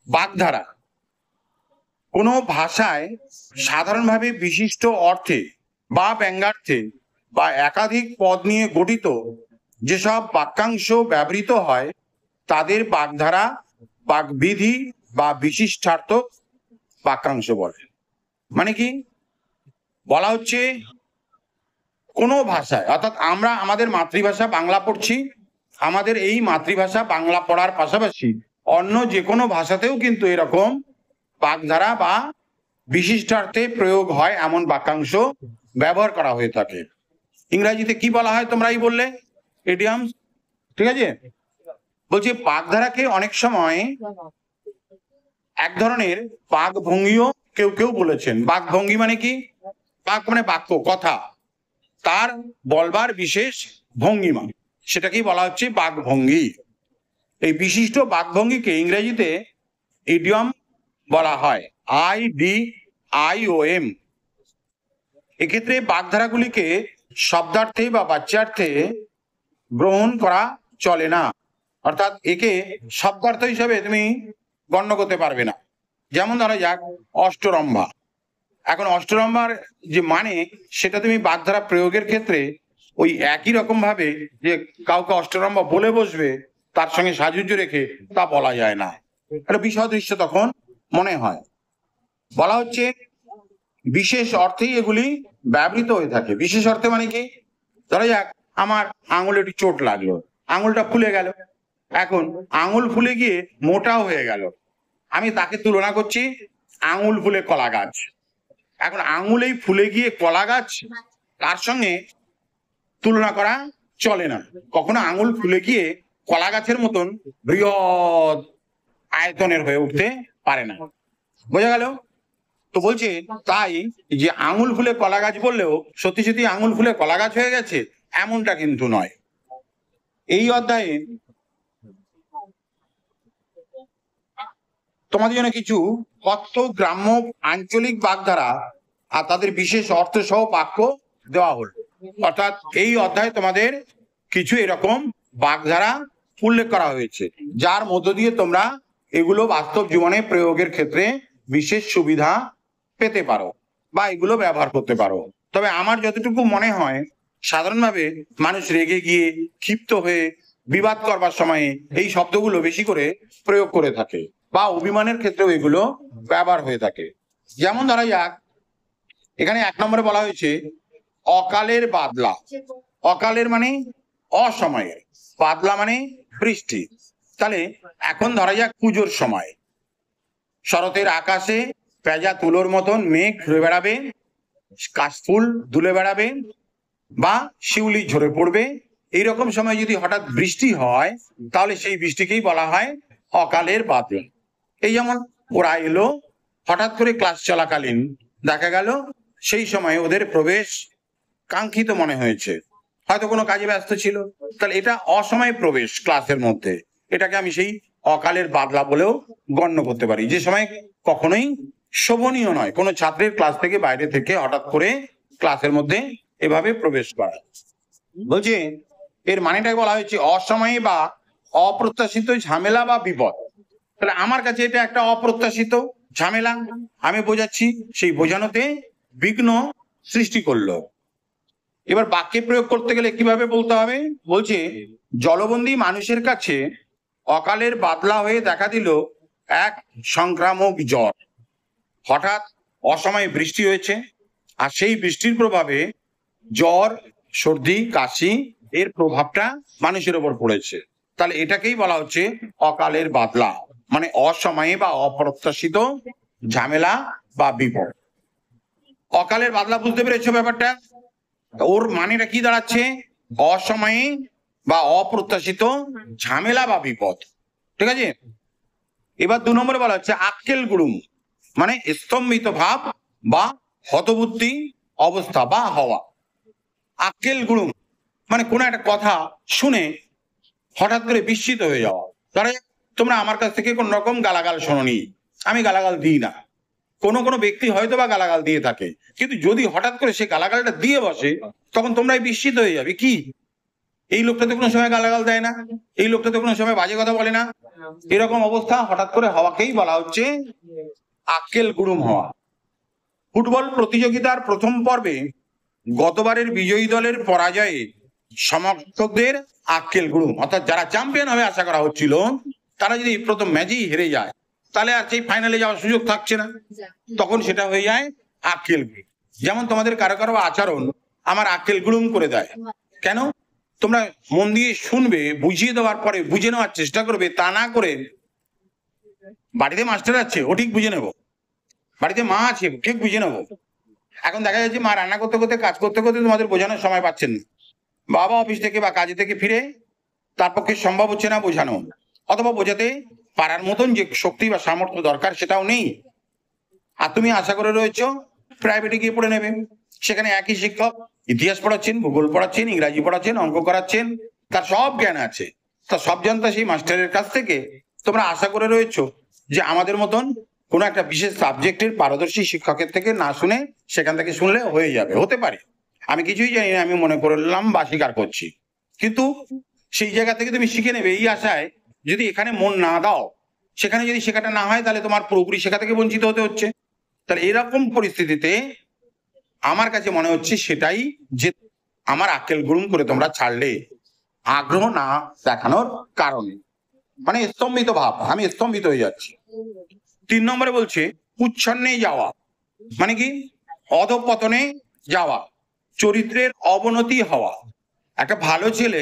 বাগধারা কোনো ভাষায় সাধারণভাবে বিশিষ্ট অর্থে বা ব্যঙ্গার্থে বা একাধিক পদ নিয়ে গঠিত যেসব বাক্যাংশ ব্যবহৃত হয় তাদের বাগধারা, বাগবিধি বা বিশিষ্টার্থক বাক্যাংশ বলে। মানে কি বলা হচ্ছে, কোনো ভাষায়, অর্থাৎ আমরা আমাদের মাতৃভাষা বাংলা পড়ছি, আমাদের এই মাতৃভাষা বাংলা পড়ার পাশাপাশি অন্য যে কোনো ভাষাতেও কিন্তু এরকম বাগধারা বা বিশিষ্টার্থে প্রয়োগ হয় এমন বাক্যাংশ ব্যবহার করা হয়ে থাকে। ইংরেজিতে কি বলা হয় তোমরাই বললে, ইডিয়ামস, ঠিক আছে। বলছি বাগধারাকে অনেক সময় এক ধরনের বাগভঙ্গিও কেউ কেউ বলেছেন। বাগভঙ্গি মানে কি? বাক মানে বাক্য, কথা, তার বলবার বিশেষ ভঙ্গিমা, সেটাকেই বলা হচ্ছে বাগভঙ্গি। এই বিশিষ্ট বাগভঙ্গিকে ইংরেজিতে ইডিয়ম বলা হয়, IDIOM। এক্ষেত্রে বাগধারাগুলিকে শব্দার্থে বা বাচ্যার্থে গ্রহণ করা চলে না, অর্থাৎ একে শব্দার্থ হিসাবে তুমি গণ্য করতে পারবে না। যেমন ধরা যাক অষ্টরম্ভা। এখন অষ্টরম্ভার যে মানে সেটা তুমি বাগধারা প্রয়োগের ক্ষেত্রে ওই একই রকম ভাবে যে কাউকে অষ্টরম্ভা বলে বসবে তার সঙ্গে সাজুজ্য রেখে তা বলা যায় না, একটা বিসদৃশ্য তখন মনে হয়। বলা হচ্ছে বিশেষ অর্থেই এগুলি ব্যবহৃত হয়ে থাকে। বিশেষ অর্থে মানে কি? ধরা যাক আমার আঙুলে একটু চোট লাগলো, আঙুলটা ফুলে গেল, এখন আঙুল ফুলে গিয়ে মোটাও হয়ে গেল, আমি তাকে তুলনা করছি আঙুল ফুলে কলা গাছ। এখন আঙুলেই ফুলে গিয়ে কলা গাছ তার সঙ্গে তুলনা করা চলে না, কখনো আঙুল ফুলে গিয়ে কলা গাছের মতন বৃহৎ আয়তনের হয়ে উঠতে পারে না। বোঝা গেল? তো বলছে তাই যে আঙুল ফুলে কলা গাছ বললেও সত্যি সত্যি আঙুল ফুলে কলা গাছ হয়ে গেছে এমনটা কিন্তু নয়। এই অধ্যায়ে তোমাদের জন্য কিছু কথ্য, গ্রাম্য, আঞ্চলিক বাগধারা আর তাদের বিশেষ অর্থ সহ বাক্য দেওয়া হল। অর্থাৎ এই অধ্যায়ে তোমাদের কিছু এরকম বাগধারা উল্লেখ করা হয়েছে যার মধ্য দিয়ে তোমরা এগুলো বাস্তব জীবনে প্রয়োগের ক্ষেত্রে বিশেষ সুবিধা পেতে পারো বা এগুলো ব্যবহার করতে পারো। তবে আমার যতটুকু মনে হয় সাধারণভাবে মানুষ রেগে গিয়ে, ক্ষিপ্ত হয়ে বিবাদ করবার সময়ে এই শব্দগুলো বেশি করে প্রয়োগ করে থাকে বা অভিমানের ক্ষেত্রেও এগুলো ব্যবহার হয়ে থাকে। যেমন ধরা যাক এখানে 1 নম্বরে বলা হয়েছে অকালের বাদলা। অকালের মানে অসময়ের, বাদলা মানে বৃষ্টি। তাহলে এখন ধরা যাক পুজোর সময়, শরতের আকাশে পেঁজা তুলোর মতন মেঘ ঘুরে বেড়াবে, কাশফুল দুলে বেড়াবে বা শিউলি ঝরে পড়বে। এইরকম সময় যদি হঠাৎ বৃষ্টি হয় তাহলে সেই বৃষ্টিকেই বলা হয় অকালের বাদলা। এই যেমন ওরা এলো হঠাৎ করে ক্লাস চলাকালীন, দেখা গেল সেই সময় ওদের প্রবেশ কাঙ্ক্ষিত মনে হয়েছে, হয়তো কোনো কাজে ব্যস্ত ছিল, তাহলে এটা অসময়ে প্রবেশ ক্লাসের মধ্যে, এটাকে আমি সেই অকালের বাদলা বলেও গণ্য করতে পারি। যে সময় কখনোই শোভনীয় নয় কোনো ছাত্রের ক্লাস থেকে বাইরে থেকে হঠাৎ করে ক্লাসের মধ্যে এভাবে প্রবেশ করা। বলছে এর মানেটা বলা হয়েছে অসময়ে বা অপ্রত্যাশিত ঝামেলা বা বিপদ। তাহলে আমার কাছে এটা একটা অপ্রত্যাশিত ঝামেলা, আমি বোঝাচ্ছি, সেই বোঝানোতে বিঘ্ন সৃষ্টি করলো। এবার বাক্যে প্রয়োগ করতে গেলে কিভাবে বলতে হবে? বলছে জলবন্দী মানুষের কাছে অকালের বাদলা হয়ে দেখা দিল এক সংক্রামক জ্বর। হঠাৎ অসময়ে বৃষ্টি হয়েছে আর সেই বৃষ্টির প্রভাবে জ্বর, সর্দি, কাশি এর প্রভাবটা মানুষের ওপর পড়েছে। তাহলে এটাকেই বলা হচ্ছে অকালের বাদলা, মানে অসময়ে বা অপ্রত্যাশিত ঝামেলা বা বিপদ। অকালের বাদলা বুঝতে পেরেছো ব্যাপারটা? ওর মানেটা কি দাঁড়াচ্ছে? অসময়ে বা অপ্রত্যাশিত ঝামেলা বা বিপদ, ঠিক আছে। এবার 2 নম্বরে বলা হচ্ছে আক্কেল গুড়ুম, মানে স্তম্ভিত ভাব বা হতবুদ্ধি অবস্থা বা হওয়া। আক্কেল গুড়ুম মানে কোনো একটা কথা শুনে হঠাৎ করে বিস্মিত হয়ে যাওয়া। ধরো তোমরা আমার কাছ থেকে কোন রকম গালাগাল শোনোনি, আমি গালাগাল দিই না, কোনো কোনো ব্যক্তি হয়তো বা গালাগাল দিয়ে থাকে, কিন্তু যদি হঠাৎ করে সে গালাগালটা দিয়ে বসে তখন তোমরা বিস্মিত হয়ে যাবে, কি এই লোকটা তো কোনো সময় গালাগাল দেয় না, এই লোকটা তো কোনো সময় বাজে কথা বলে না। এরকম অবস্থা হঠাৎ করে হওয়াকেই বলা হচ্ছে আক্কেল গুড়ুম হওয়া। ফুটবল প্রতিযোগিতার প্রথম পর্বে গতবারের বিজয়ী দলের পরাজয়ে সমর্থকদের আক্কেল গুড়ুম, অর্থাৎ যারা চ্যাম্পিয়ন হবে আশা করা হচ্ছিল তারা যদি প্রথম ম্যাচেই হেরে যায় তাহলে আর সেই ফাইনালে যাওয়ার সুযোগ থাকছে না, তখন সেটা হয়ে যায় আক্কেল গুড়ুম। যেমন তোমাদের কারো কারো আচরণ আমার আক্কেল গুড়ুম করে দেয়। কেন? তোমরা মন দিয়ে শুনবে, বুঝিয়ে দেওয়ার পরে বুঝে নেওয়ার চেষ্টা করবে, তা না করে বাড়িতে মাস্টার আছে ও ঠিক বুঝে নেবো, বাড়িতে মা আছে ঠিক বুঝে নেবো। এখন দেখা যাচ্ছে মা রান্না করতে করতে কাজ করতে করতে তোমাদের বোঝানোর সময় পাচ্ছেন না, বাবা অফিস থেকে বা কাজে থেকে ফিরে তার পক্ষে সম্ভব হচ্ছে না বোঝানো, অথবা বোঝাতে পারার মতন যে শক্তি বা সামর্থ্য দরকার সেটাও নেই। আর তুমি আশা করে রয়েছো প্রাইভেটে গিয়ে পড়ে নেবে, সেখানে একই শিক্ষক ইতিহাস পড়াচ্ছেন, ভূগোল পড়াচ্ছেন, ইংরাজি পড়াচ্ছেন, অঙ্ক করাচ্ছেন, তার সব জ্ঞান আছে, তার সব জানতা সেই মাস্টারের কাছ থেকে তোমরা আশা করে রয়েছো যে আমাদের মতন কোনো একটা বিশেষ সাবজেক্টের পারদর্শী শিক্ষকের থেকে না শুনে সেখান থেকে শুনলে হয়ে যাবে। হতে পারে, আমি কিছুই জানি না, আমি মনে করলাম বা স্বীকার করছি, কিন্তু সেই জায়গা থেকে তুমি শিখে নেবে এই আশায় যদি এখানে মন না দাও, সেখানে যদি শেখাটা না হয় তাহলে তোমার পুরোপুরি শেখা থেকে বঞ্চিত হতে হচ্ছে। তাহলে এরকম পরিস্থিতিতে আমার কাছে মনে হচ্ছে সেটাই যে আমার আক্কেল গুড়ুম করে তোমরা ছাড়লে, আগ্রহ না দেখানোর কারণে, মানে স্তম্ভিত ভাব, আমি স্তম্ভিত হয়ে যাচ্ছি। 3 নম্বরে বলছে উচ্ছন্নে যাওয়া, মানে কি অধঃপতনে যাওয়া, চরিত্রের অবনতি হওয়া। একটা ভালো ছেলে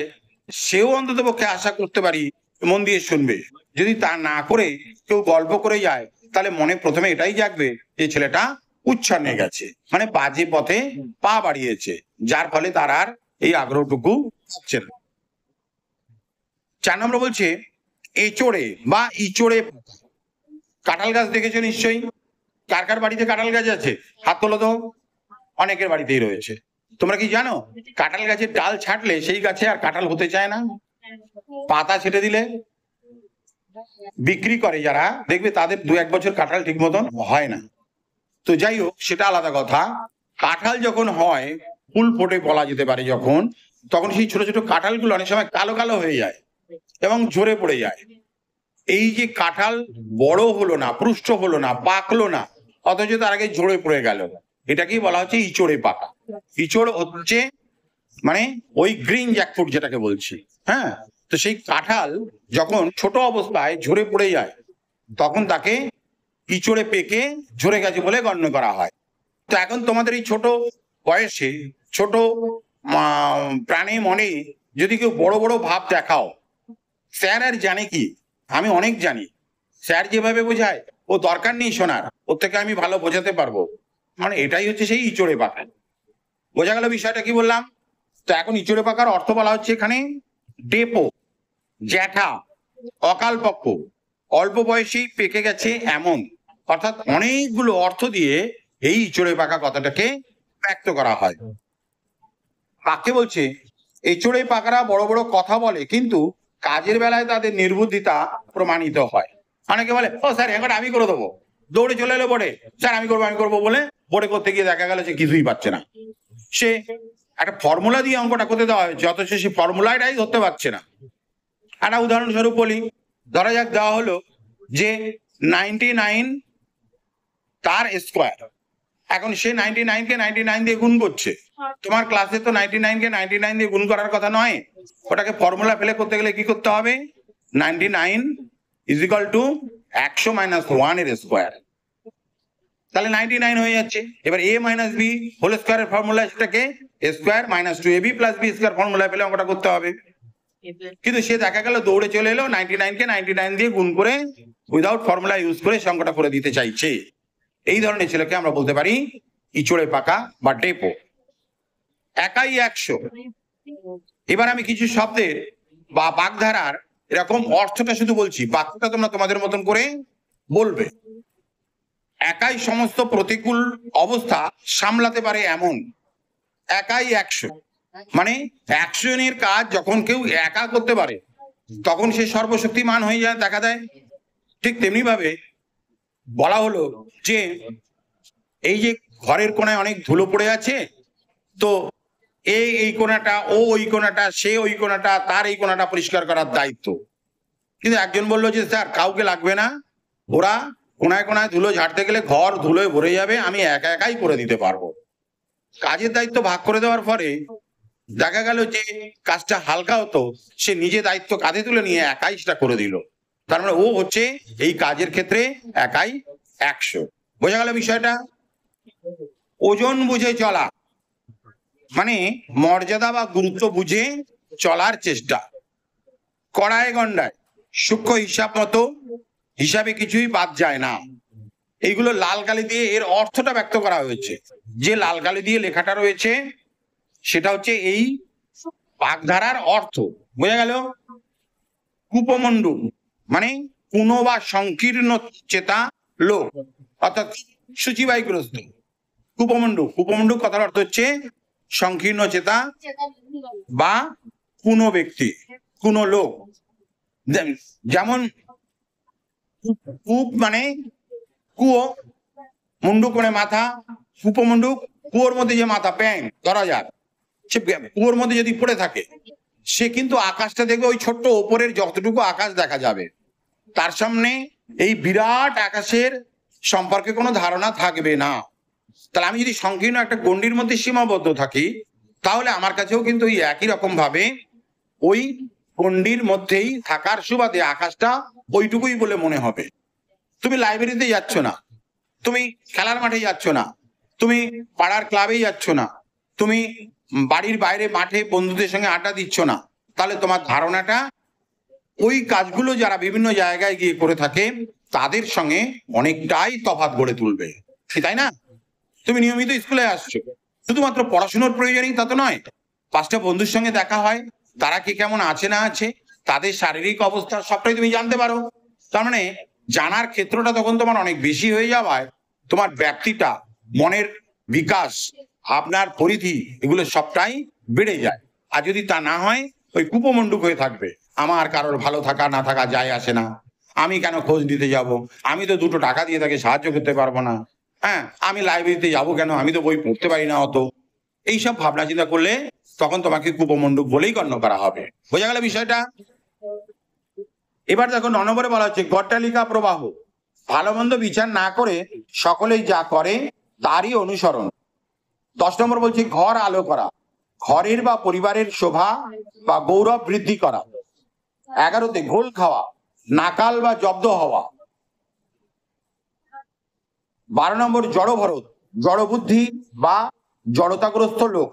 সেও অন্তত পক্ষে আশা করতে পারি মন দিয়ে শুনবে, যদি তা না করে কেউ গল্প করে যায় তাহলে মনে প্রথমে এটাই জাগবে যে ছেলেটা উচ্ছন্নে গেছে, মানে বাজে পথে পা বাড়িয়েছে, যার ফলে তার আর এই আগ্রহটুকু হচ্ছে না। 4 নম্বর বলছে এচড়ে বা ইচড়ে। কাঁঠাল গাছ দেখেছো নিশ্চয়ই, কার কার বাড়িতে কাঁঠাল গাছ আছে হাত তোলো তো। অনেকের বাড়িতেই রয়েছে। তোমরা কি জানো কাঁঠাল গাছের ডাল ছাঁটলে সেই গাছে আর কাঁঠাল হতে চায় না, পাতা ছেটে দিলে বিক্রি করে যারা, দেখবে তাদের 2-1 বছর কাঁঠাল ঠিক মতন হয় না। তো যাই হোক সেটা আলাদা কথা। কাঁঠাল যখন হয়, ফুল ফোটে বলা যেতে পারে যখন, তখন সেই ছোট ছোট কাঁঠালগুলো অনেক সময় কালো কালো হয়ে যায় এবং ঝরে পড়ে যায়। এই যে কাঁঠাল বড় হলো না, পুষ্ট হলো না, পাকলো না, অথচ তার আগে ঝরে পড়ে গেল, এটাকেই বলা হচ্ছে ইচড়ে পাকা। ইচড় হচ্ছে মানে ওই গ্রিন জ্যাকফ্রুট যেটাকে বলছি, হ্যাঁ। তো সেই কাঁঠাল যখন ছোট অবস্থায় ঝরে পড়ে যায় তখন তাকে ইচড়ে পেকে ঝরে গেছে বলে গণ্য করা হয়। তো এখন তোমাদের এই ছোট বয়সে, ছোট প্রাণে মনে যদি কেউ বড় বড় ভাব দেখাও, স্যার আর জানে কি, আমি অনেক জানি, স্যার যেভাবে বোঝায় ও দরকার নেই শোনার, ওর থেকে আমি ভালো বোঝাতে পারবো, মানে এটাই হচ্ছে সেই ইচড়ে পাকা। বোঝা গেল বিষয়টা কি বললাম? তো এখন ইচড়ে পাকার অর্থ বলা হচ্ছে এখানে ডেপো, জ্যাঠা, অকালপক্ষ, অল্প বয়সেই পেকে গেছে এমন, অর্থাৎ অনেকগুলো অর্থ দিয়ে এই ইচড়ে পাকা কথাটাকে ব্যক্ত করা হয়। বাক্যে বলছে ইচড়ে পাকারা বড় বড় কথা বলে কিন্তু কাজের বেলায় তাদের নির্বুদ্ধিতা প্রমাণিত হয়। অনেকে বলে ও স্যার এখন আমি করে দেবো, দৌড়ে চলে এলো বোর্ডে, স্যার আমি করবো বলে বোর্ডে করতে গিয়ে দেখা গেল সে কিছুই পাচ্ছে না। সে একটা ফর্মুলা দিয়ে অঙ্কটা করতে দেওয়া হয়েছে, অথচ সে ফর্মুলাটাই ধরতে পারছে না। একটা উদাহরণস্বরূপ বলি, ধরা যাক দেওয়া হলো যে 99 তার স্কোয়ার। এখন সে 99 কে 99 দিয়ে গুণ করছে, তোমার ক্লাসে তো 99 কে 99 দিয়ে গুণ করার কথা নয়, ওটাকে ফর্মুলা ফেলে করতে গেলে কি করতে হবে, 99 ইজ ইকুয়াল টু 100 মাইনাস 1 এর স্কোয়ার, তাহলে 99 হয়ে যাচ্ছে। এবার a মাইনাস বি হোল স্কোয়ারের ফর্মুলা সেটাকে a square minus 2ab plus b square formula ফেলে অঙ্কটা করতে হবে। কিন্তু সে দেখা গেল দৌড়ে চলে এলো 99 কে 99 দিয়ে গুণ করে উইদাউট ফর্মুলা ইউজ করে সে অঙ্কটা করে দিতে চাইছে। এই ধরনের ছেলেকে আমরা বলতে পারি ইচড়ে পাকা বা ডেপো। একাই 100। এবার আমি কিছু শব্দের বা বাগধারার এরকম অর্থটা শুধু বলছি, বাক্যটা তোমরা তোমাদের মতন করে বলবে। একাই সমস্ত প্রতিকূল অবস্থা সামলাতে পারে এমন, একাই 100, মানে 100 জনের কাজ যখন কেউ একা করতে পারে তখন সে সর্বশক্তিমান হয়ে যায় দেখা দেয়। ঠিক তেমনি ভাবে বলা হলো যে এই যে ঘরের কোনায় অনেক ধুলো পড়ে আছে, তো এই কোণাটা, ও ওই কোণাটা, সে ওই কোণাটা, তার এই কোণাটা পরিষ্কার করার দায়িত্ব। কিন্তু একজন বললো যে স্যার কাউকে লাগবে না, ওরা কোনায় কোনায় ধুলো ঝাড়তে গেলে ঘর ধুলোয় ভরে যাবে, আমি একা একাই করে দিতে পারবো। কাজের দায়িত্ব ভাগ করে দেওয়ার পরে দেখা গেল যে কাজটা হালকা হতো, সে নিজে দায়িত্ব কাঁধে তুলে নিয়ে একাই সেটা করে দিল। তার মানে ও হচ্ছে এই কাজের ক্ষেত্রে একাই 100। বোঝা গেল বিষয়টা? ওজন বুঝে চলা মানে মর্যাদা বা গুরুত্ব বুঝে চলার চেষ্টা। কড়ায় গন্ডায় সূক্ষ্ম হিসাব মতো হিসাবে কিছুই বাদ যায় না। এইগুলো লাল কালি দিয়ে এর অর্থটা ব্যক্ত করা হয়েছে। যে লাল কালি দিয়ে লেখাটা রয়েছে সেটা হচ্ছে এই বাগধারার অর্থ। বোঝা গেল? কুপমণ্ডু মানে পুন বা সংকীর্ণ চেতা লোক, অর্থাৎ সূচিবায়গ্রস্ত। কুপমণ্ডু, কুপমণ্ডু কথার অর্থ হচ্ছে সংকীর্ণ চেতা বা কুনো ব্যক্তি, কুনো লোক। যেমন কূপ মানে কুয়ো, মুন্ডুক মানে মাথা, কুপমণ্ডুক কুয়োর মধ্যে যে মাথা প্যাং ধরা যাক, সে কুয়োর মধ্যে যদি পড়ে থাকে সে কিন্তু আকাশটা দেখবে ওই ছোট্ট ওপরের যতটুকু আকাশ দেখা যাবে, তার সামনে এই বিরাট আকাশের সম্পর্কে কোনো ধারণা থাকবে না। তাহলে আমি যদি সংকীর্ণ একটা গণ্ডির মধ্যে সীমাবদ্ধ থাকি তাহলে আমার কাছেও কিন্তু ওই একই রকম ভাবে ওই গণ্ডির মধ্যেই থাকার সুবাদে আকাশটা ওইটুকুই বলে মনে হবে। তুমি লাইব্রেরিতে যাচ্ছ না, তুমি খেলার মাঠে যাচ্ছ না, তুমি পাড়ার ক্লাবে যাচ্ছ না, তুমি বাড়ির বাইরে মাঠে বন্ধুদের সঙ্গে আড্ডা দিচ্ছ না, তাহলে তোমার ধারণাটা ওই কাজগুলো যারা বিভিন্ন জায়গায় গিয়ে করে থাকে তাদের সঙ্গে অনেকটাই তফাৎ গড়ে তুলবে, তাই না? তুমি নিয়মিত স্কুলে আসছো, শুধুমাত্র পড়াশোনার প্রয়োজনেই তা তো নয়, 5টা বন্ধুর সঙ্গে দেখা হয়, তারা কি কেমন আছে না আছে, তাদের শারীরিক অবস্থা সবটাই তুমি জানতে পারো। তার মানে জানার ক্ষেত্রটা তখন তোমার অনেক বেশি হয়ে যাওয়ায় তোমার ব্যক্তিটা, মনের বিকাশ, আপনার পরিধি, এগুলো সবটাই বেড়ে যায়। আর যদি তা না হয় ওই কুপমণ্ডুক হয়ে থাকবে, আমার কারোর ভালো থাকা না থাকা যায় আসে না, আমি কেন খোঁজ দিতে যাব, আমি তো 2টো টাকা দিয়ে তাকে সাহায্য করতে পারবো না, হ্যাঁ আমি লাইব্রেরিতে যাবো কেন, আমি তো বই পড়তে পারি না অত, এইসব ভাবনা চিন্তা করলে তখন তোমাকে কুপমণ্ডুক বলেই গণ্য করা হবে। বোঝা গেল বিষয়টা? এবার দেখো 9 নম্বরে বলা হচ্ছে গট্টালিকা প্রবাহ, ভালো মন্দ বিচার না করে সকলেই যা করে তারই অনুসরণ। 10 নম্বর বলছে ঘর আলো করা, ঘরের বা পরিবারের শোভা বা গৌরব বৃদ্ধি করা। 11তে ঘোল খাওয়া, নাকাল বা জব্দ হওয়া। 12 নম্বর জড় ভরত, জড় বুদ্ধি বা জড়তাগ্রস্ত লোক।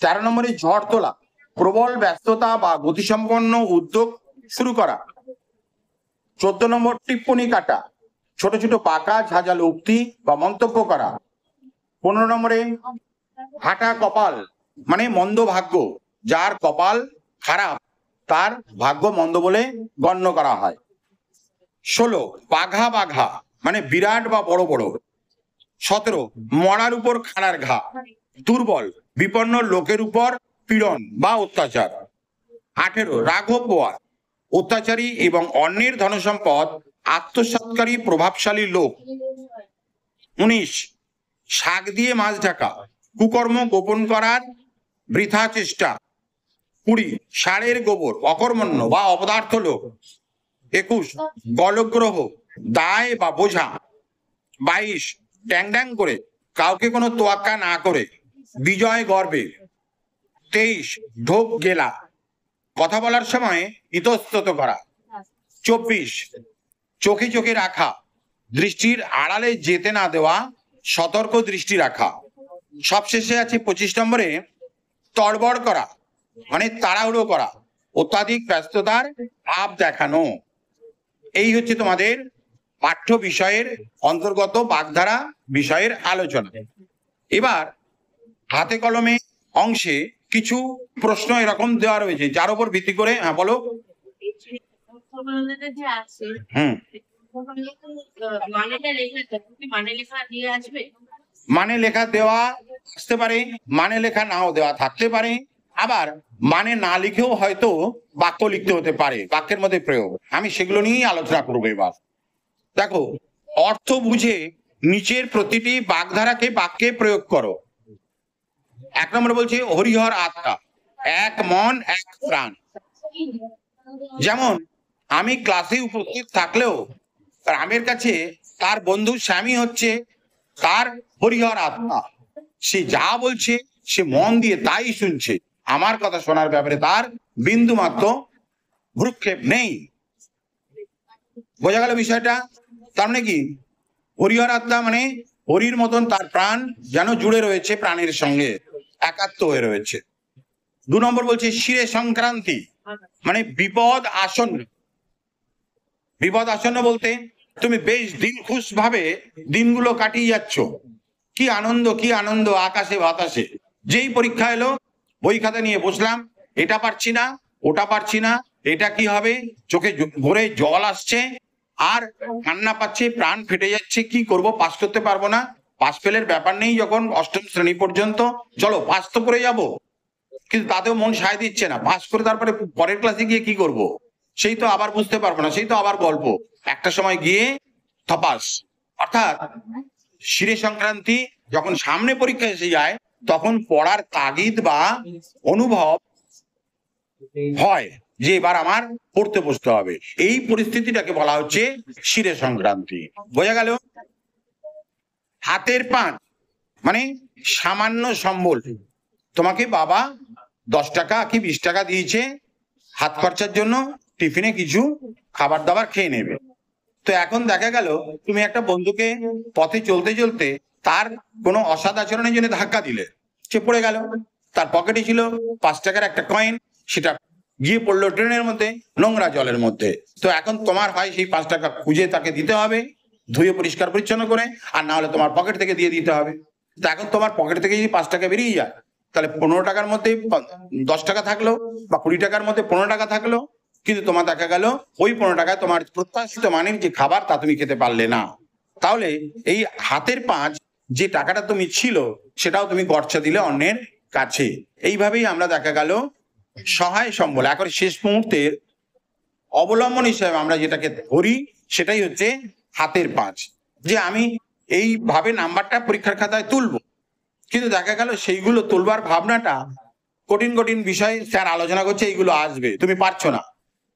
13 নম্বরে ঝড় তোলা, প্রবল ব্যস্ততা বা গতিসম্পন্ন উদ্যোগ শুরু করা। 14 নম্বর টিপ্পনি কাটা, ছোট ছোট পাকা ঝাঁঝালো উক্তি বা মন্তব্য করা। 15 নম্বরে হাঁটা কপাল মানে মন্দ ভাগ্য, যার কপাল খারাপ তার ভাগ্য মন্দ বলে গণ্য করা হয়। 16 বাঘা বাঘা মানে বিরাট বা বড় বড়। 17 মরার উপর খাড়ার ঘা, দুর্বল বিপন্ন লোকের উপর পীড়ন বা অত্যাচার। 18 রাঘব পোয়া, অত্যাচারী এবং অন্যের ধনসম্পদ আত্মসাৎকারী প্রভাবশালী লোক। 19 শাক দিয়ে মাছ ঢাকা, কুকর্ম গোপন করার বৃথা চেষ্টা। 20 ষাঁড়ের গোবর, অকর্মণ্য বা অপদার্থ লোক। 21 গলগ্রহ, দায় বা বোঝা। 22 ট্যাং ট্যাং করে, কাউকে কোনো তোয়াক্কা না করে, বিজয় গর্বে। 23 ঢোক গেলা, কথা বলার সময় ইতস্তত করা। 24 চোখে চোখে রাখা, দৃষ্টির আড়ালে যেতে না দেওয়া, সতর্ক দৃষ্টি রাখা। সবশেষে আছে 25 নম্বরে তড়বড় করা মানে তাড়াহুড়ো করা, অত্যাধিক ব্যস্ততার ভাব দেখানো। এই হচ্ছে তোমাদের পাঠ্য বিষয়ের অন্তর্গত বাগধারা বিষয়ের আলোচনা। এবার হাতে কলমে অংশে কিছু প্রশ্ন এরকম দেওয়া রয়েছে যার উপর ভিত্তি করে, হ্যাঁ বলো। মানে লেখা দেওয়া আসতে পারে, মানে লেখা নাও দেওয়া থাকতে পারে, আবার মানে না লিখেও হয়তো বাক্য লিখতে হতে পারে, বাক্যের মধ্যে প্রয়োগ। আমি সেগুলো নিয়েই আলোচনা করবো এবার। দেখো, অর্থ বুঝে নিচের প্রতিটি বাগধারাকে বাক্যে প্রয়োগ করো। এক নম্বরে বলছে হরিহর আত্মা, এক মন এক প্রাণ। যেমন আমি ক্লাসে উপস্থিত থাকলেও রামের কাছে তার বন্ধু স্বামী হচ্ছে তার হরিহর আত্মা, সে যা বলছে সে মন দিয়ে তাই শুনছে, আমার কথা শোনার ব্যাপারে তার বিন্দু মাত্র ভ্রুক্ষেপ নেই। বোঝা গেল বিষয়টা? তার মানে কি, হরিহর আত্মা মানে হরির মতন তার প্রাণ যেন জুড়ে রয়েছে প্রাণের সঙ্গে, একাত্ম হয়ে রয়েছে। দু নম্বর বলছে শিরে সংক্রান্তি, মানে বিপদ আসন্ন। বিপদ আসন্ন বলতে তুমি বেশ দিলখুশ ভাবে দিনগুলো কাটিয়ে যাচ্ছ, কি আনন্দ কি আনন্দ, আকাশে বাতাসে। যেই পরীক্ষা এলো বই খাতা নিয়ে বসলাম, এটা পারছি না ওটা পারছি না, এটা কি হবে, চোখে ভরে জল আসছে আর কান্না পাচ্ছে, প্রাণ ফেটে যাচ্ছে, কি করব, পাস করতে পারবো না। পাস ফেলের ব্যাপার নেই যখন অষ্টম শ্রেণী পর্যন্ত, চলো পাস তো করে যাব, কিন্তু তাতেও মন সায় দিচ্ছে না। পাস করে তারপরে পরের ক্লাসে গিয়ে কি করব, সেই তো আবার বুঝতে পারবো না, সেই তো আবার গল্প, একটা সময় গিয়ে থপাস। অর্থাৎ শিরে সংক্রান্তি যখন সামনে পরীক্ষা এসে যায় তখন পড়ার তাগিদ বা অনুভব হয় যে এবার আমার পড়তে বসতে হবে। এই পরিস্থিতিটাকে বলা হচ্ছে শিরে সংক্রান্তি। বোঝা গেল? হাতের পাঁচ মানে সামান্য সম্বল। তোমাকে বাবা 10 টাকা কি 20 টাকা দিয়েছে হাত খরচার জন্য, টিফিনে কিছু খাবার দাবার খেয়ে নেবে। তো এখন দেখা গেল তুমি একটা বন্ধুকে পথে চলতে চলতে তার কোনো অসৎ আচরণের জন্য ধাক্কা দিলে, সে পড়ে গেল। তার পকেটে ছিল 5 টাকার একটা কয়েন, সেটা গিয়ে পড়লো ট্রেনের মধ্যে, নোংরা জলের মধ্যে। তো এখন তোমার হয় সেই 5 টাকা খুঁজে তাকে দিতে হবে, ধুয়ে পরিষ্কার পরিচ্ছন্ন করে, আর না হলে তোমার পকেট থেকে দিয়ে দিতে হবে। তো এখন তোমার পকেট থেকে যদি 5 টাকা বেরিয়ে যায়, তাহলে 15 টাকার মধ্যে 10 টাকা থাকলো, বা 20 টাকার মধ্যে 15 টাকা থাকলো, কিন্তু তোমার দেখা গেল ওই 15 টাকায় তোমার প্রত্যাশিত মানের যে খাবার তা তুমি খেতে পারলে না। তাহলে এই হাতের পাঁচ যে টাকাটা তুমি ছিল সেটাও তুমি গর্চা দিলে অন্যের কাছে। এইভাবেই আমরা দেখা গেল সহায় সম্বল, এখন শেষ মুহূর্তের অবলম্বন হিসেবে আমরা যেটাকে ধরি সেটাই হচ্ছে হাতের পাঁচ। যে আমি এইভাবে নাম্বারটা পরীক্ষার খাতায় তুলবো, কিন্তু দেখা গেল সেইগুলো তুলবার ভাবনাটা কঠিন কঠিন বিষয় স্যার আলোচনা করছে, এইগুলো আসবে, তুমি পারছো না।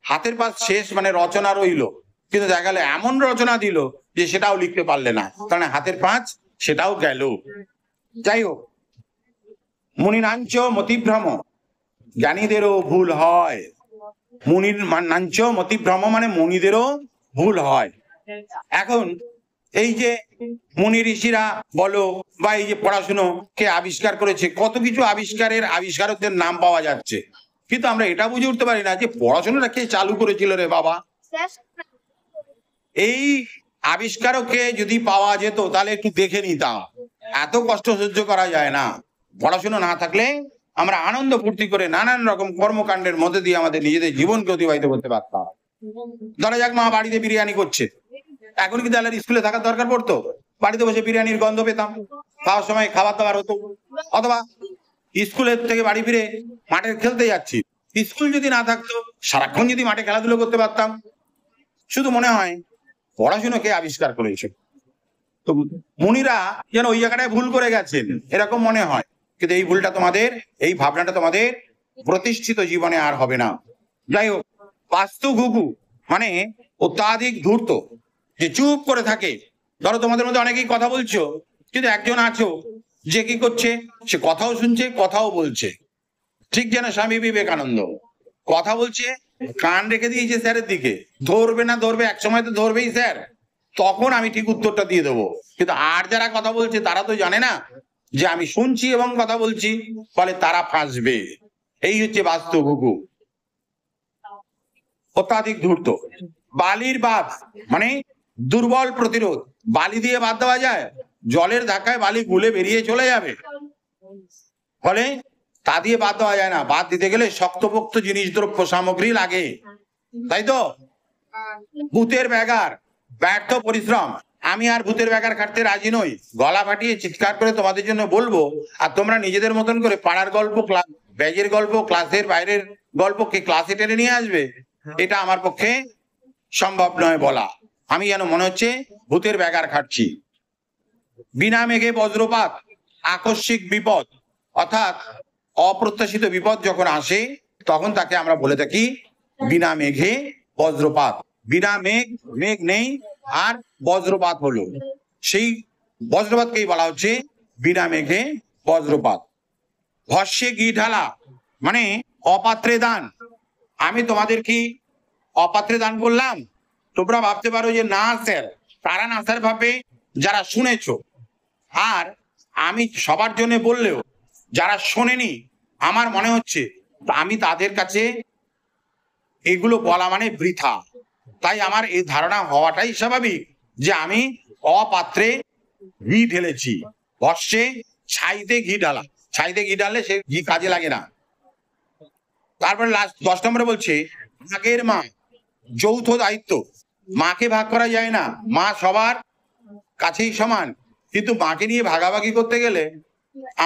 হাতের পাঁচ শেষ মানে রচনা রইলো, কিন্তু দেখা গেল এমন রচনা দিল যে সেটাও লিখতে পারলে না, কারণ হাতের পাঁচ সেটাও গেল। যাই হোক, মুনিনাঞ্চ মতিভ্রম, জ্ঞানীদেরও ভুল হয়। মুনির নাঞ্চ মতিভ্রম মানে মুনিদেরও ভুল হয়। এখন এই যে মুনি ঋষিরা বলো বা এই যে পড়াশুনো কে আবিষ্কার করেছে, কত কিছু আবিষ্কারের আবিষ্কারকদের নাম পাওয়া যাচ্ছে, কিন্তু আমরা এটা বুঝে উঠতে পারি না যে পড়াশোনাটা কে চালু করেছিল রে বাবা। এই আবিষ্কারকে যদি পাওয়া যেত তাহলে একটু দেখে নিতাম, এত কষ্ট সহ্য করা যায় না। পড়াশোনা না থাকলে আমরা আনন্দ ফুর্তি করে নানান রকম কর্মকাণ্ডের মধ্যে দিয়ে আমাদের নিজেদের জীবনকে অতিবাহিত করতে পারতাম। ধরা যাক মা বাড়িতে বিরিয়ানি করছে, এখন কি তাহলে স্কুলে থাকার দরকার পড়তো? বাড়িতে বসে বিরিয়ানির গন্ধ পেতাম, খাওয়ার সময় খাবার দাবার হতো। অথবা স্কুলের থেকে বাড়ি ফিরে মাঠে খেলতে যাচ্ছি, স্কুল যদি না থাকতো সারাক্ষণ যদি মাঠে খেলাধুলো করতে পারতাম। শুধু মনে হয় পড়াশোনাকে আবিষ্কার করেছে, তো মুনিরা যেন ওই জায়গাটায় ভুল করে গেছেন এরকম মনে হয়। কিন্তু এই ভুলটা তোমাদের, এই ভাবনাটা তোমাদের প্রতিষ্ঠিত জীবনে আর হবে না। যাই হোক, বাস্তু ঘুঘু মানে অত্যাধিক ধূর্ত, যে চুপ করে থাকে। ধরো তোমাদের মধ্যে অনেকেই কথা বলছো, কিন্তু একজন আছো যে কি করছে, সে কথাও শুনছে কথাও বলছে। ঠিক যেন স্বামী বিবেকানন্দ কথা বলছে, কান রেখে দিয়েছে স্যারের দিকে, ধরবে না ধরবে, এক সময় তো ধরবেই স্যার, তখন আমি ঠিক উত্তরটা দিয়ে দেবো। কিন্তু আর যারা কথা বলছে তারা তো জানে না যে আমি শুনছি এবং কথা বলছি, ফলে তারা ফাঁসবে। এই হচ্ছে বাস্তু ঘুঘু, অত্যাধিক ধূর্ত। বালির বাঁধ মানে দুর্বল প্রতিরোধ। বালি দিয়ে বাঁধ দেওয়া যায়? জলের ধাক্কায় বালি গুলে বেরিয়ে চলে যাবে, ফলে তা দিয়ে বাঁধ দেওয়া যায় না। বাঁধ দিতে গেলে শক্তপোক্ত জিনিস দ্রব্য সামগ্রী লাগে, তাই তো? ভূতের ব্যাগার, ব্যর্থ পরিশ্রম। আমি আর ভূতের ব্যাগার খাটতে রাজি নই, গলা ফাটিয়ে চিৎকার করে তোমাদের জন্য বলবো, আর তোমরা নিজেদের মতন করে পাড়ার গল্প, ব্যাগের গল্প, ক্লাসের বাইরের গল্পকে ক্লাসে টেনে নিয়ে আসবে, এটা আমার পক্ষে সম্ভব নয় বলা। আমি যেন মনে হচ্ছে ভূতের ব্যাগার খাটছি। বিনা মেঘে বজ্রপাত, আকস্মিক বিপদ, অর্থাৎ অপ্রত্যাশিত বিপদ যখন আসে তখন তাকে আমরা বলে থাকি বিনা মেঘে বজ্রপাত। বিনা মেঘ নেই আর বজ্রপাত হলো, সেই বজ্রপাতকেই বলা হচ্ছে বিনা মেঘে বজ্রপাত। ভস্যে ঘি ঢালা মানে অপাত্রে দান। আমি তোমাদের কি অপাত্রে দান করলাম? তোমরা ভাবতে পারো যে না স্যার, তারা না স্যার ভাবে যারা শুনেছো। আর আমি সবার জন্য বললেও যারা শোনেনি আমার মনে হচ্ছে আমি তাদের কাছে এগুলো বলা মানে বৃথা। তাই আমার এই ধারণা হওয়াটাই স্বাভাবিক যে আমি অপাত্রে ঘি ঢেলেছি। ভস্যে ছাইতে ঘি ঢালা, ছাইতে ঘি ঢাললে সে ঘি কাজে লাগে না। তারপরে লাস্ট 10 নম্বরে বলছে ভাগের মা, যৌথ দায়িত্ব। মাকে ভাগ করা যায় না, মা সবার কাছেই সমান, কিন্তু মাকে নিয়ে ভাগাভাগি করতে গেলে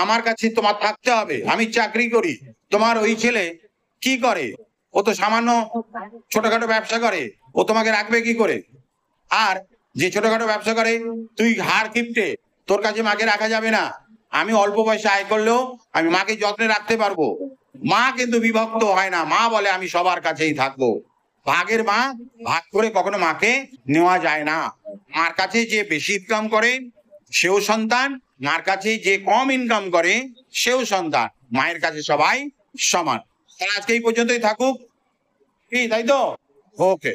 আমার কাছে তোমার থাকতে হবে। আমি চাকরি করি, তোমার ওই ছেলে কি করে? ও তো সামান্য ছোটখাটো ব্যবসা করে, ও তোমাকে রাখবে কি করে? আর যে ছোটখাটো ব্যবসা করে তুই হাড় কিপটে, তোর কাছে মাকে রাখা যাবে না। আমি অল্প পয়সা আয় করলেও আমি মাকে যত্নে রাখতে পারবো। মা কিন্তু বিভক্ত হয় না, মা বলে আমি সবার কাছেই থাকবো। ভাগের মা, ভাগ করে কখনো মাকে নেওয়া যায় না। মার কাছে যে বেশি ইনকাম করে সেও সন্তান, মার কাছে যে কম ইনকাম করে সেও সন্তান, মায়ের কাছে সবাই সমান। তাহলে আজকে এই পর্যন্তই থাকুক, কি তাই তো? ওকে।